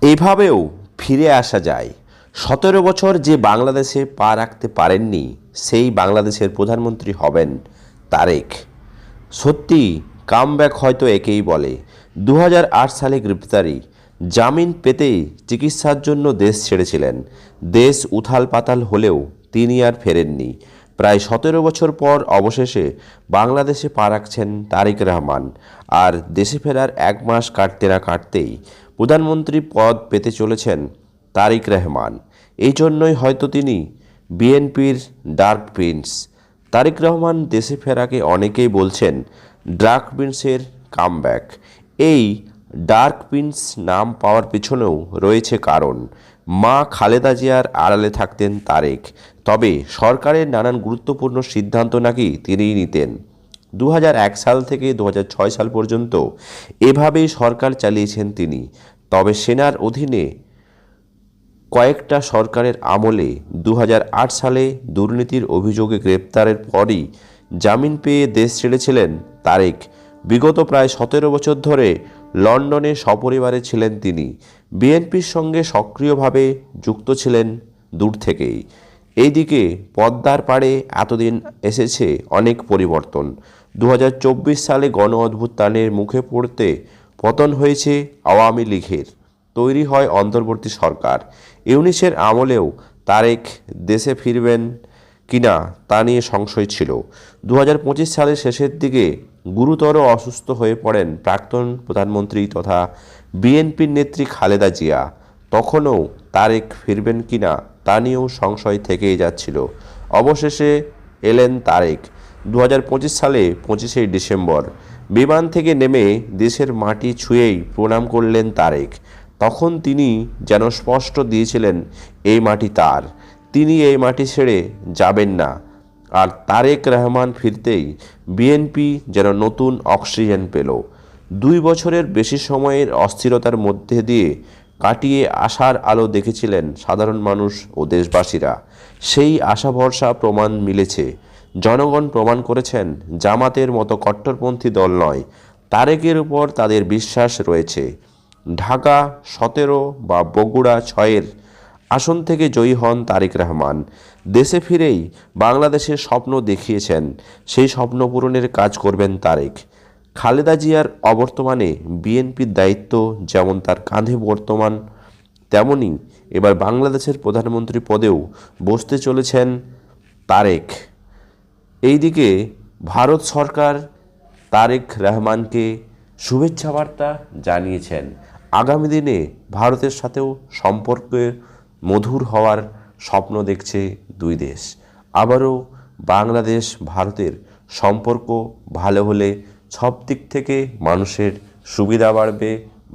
এভাবেও ফিরে আসা যায়। 17 বছর যে বাংলাদেশে পা রাখতে পারেননি, সেই বাংলাদেশের প্রধানমন্ত্রী হবেন তারেক। সত্যি কামব্যাক হয়তো একেই বলে। 2008 সালে গ্রেপ্তারি, জামিন পেতেই চিকিৎসার জন্য দেশ ছেড়েছিলেন। দেশ উথাল পাতাল হলেও তিনি আর ফেরেননি। প্রায় 17 বছর পর অবশেষে বাংলাদেশে পা রাখছেন তারেক রহমান। আর দেশে ফেরার 1 মাস কাটতে না কাটতেই প্রধানমন্ত্রী পদ পেতে চলেছেন তারেক রহমান। এই জন্যই হয়তো তিনি বিএনপির ডার্ক প্রিন্স। তারেক রহমান দেশে ফেরাকে অনেকেই বলছেন ডার্ক প্রিন্সের কামব্যাক। এই ডার্ক প্রিন্স নাম পাওয়ার পিছনেও রয়েছে কারণ। মা খালেদা জিয়ার আড়ালে থাকতেন তারেক, তবে সরকারের নানান গুরুত্বপূর্ণ সিদ্ধান্ত নাকি তিনিই নিতেন। 2001 সাল থেকে 2006 সাল পর্যন্ত এভাবেই সরকার চালিয়েছেন তিনি। তবে সেনার অধীনে কয়েকটা সরকারের আমলে 2008 সালে দুর্নীতির অভিযোগে গ্রেপ্তারের পরই জামিন পেয়ে দেশ ছেড়েছিলেন তারেক। বিগত প্রায় 17 বছর ধরে লন্ডনে সপরিবারে ছিলেন তিনি। বিএনপির সঙ্গে সক্রিয়ভাবে যুক্ত ছিলেন দূর থেকেই। এইদিকে পদ্মার পাড়ে এতদিন এসেছে অনেক পরিবর্তন। 2024 সালে গণ অভ্যুত্থানের মুখে পড়তে পতন হয়েছে আওয়ামী লীগের, তৈরি হয় অন্তর্বর্তী সরকার। ইউনিসের আমলেও তারেক দেশে ফিরবেন কিনা তা নিয়ে সংশয় ছিল। 2025 সালের শেষের দিকে গুরুতর অসুস্থ হয়ে পড়েন প্রাক্তন প্রধানমন্ত্রী তথা বিএনপির নেত্রী খালেদা জিয়া। তখনও তারেক ফিরবেন কিনা তা নিয়েও সংশয় থেকেই যাচ্ছিল। অবশেষে এলেন তারেক। 2025 সালে 25শে ডিসেম্বর বিমান থেকে নেমে দেশের মাটি ছুঁয়েই প্রণাম করলেন তারেক। তখন তিনি যেন স্পষ্ট দিয়েছিলেন এই মাটি তার, তিনি এই মাটি ছেড়ে যাবেন না। আর তারেক রহমান ফিরতেই বিএনপি যেন নতুন অক্সিজেন পেল। 2 বছরের বেশি সময়ের অস্থিরতার মধ্যে দিয়ে কাটিয়ে আশার আলো দেখেছিলেন সাধারণ মানুষ ও দেশবাসীরা। সেই আশা ভরসা প্রমাণ মিলেছে। জনগণ প্রমাণ করেছেন জামাতের মতো কট্টরপন্থী দল নয়, তারেকের উপর তাদের বিশ্বাস রয়েছে। ঢাকা 17 বা বগুড়া 6-এর আসন থেকে জয়ী হন তারেক রহমান। দেশে ফিরেই বাংলাদেশের স্বপ্ন দেখিয়েছেন, সেই স্বপ্ন পূরণের কাজ করবেন তারেক। খালেদা জিয়ার অবর্তমানে বিএনপির দায়িত্ব যেমন তার কাঁধে বর্তমান, তেমনি এবার বাংলাদেশের প্রধানমন্ত্রী পদেও বসতে চলেছেন তারেক। এইদিকে ভারত সরকার তারেক রহমানকে শুভেচ্ছা বার্তা জানিয়েছেন। আগামী দিনে ভারতের সাথেও সম্পর্কে মধুর হওয়ার স্বপ্ন দেখছে দুই দেশ। আবারও বাংলাদেশ ভারতের সম্পর্ক ভালো হলে সব দিক থেকে মানুষের সুবিধা বাড়বে।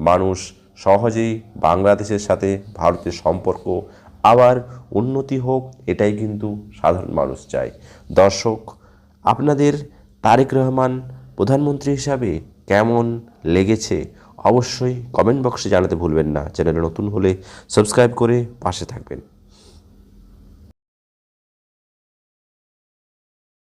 মানুষ সহজেই বাংলাদেশের সাথে ভারতের সম্পর্ক আবার উন্নতি হোক, এটাই কিন্তু সাধারণ মানুষ চায়। দর্শক, আপনাদের তারেক রহমান প্রধানমন্ত্রী হিসাবে কেমন লেগেছে অবশ্যই কমেন্ট বক্সে জানাতে ভুলবেন না। চ্যানেলে নতুন হলে সাবস্ক্রাইব করে পাশে থাকবেন।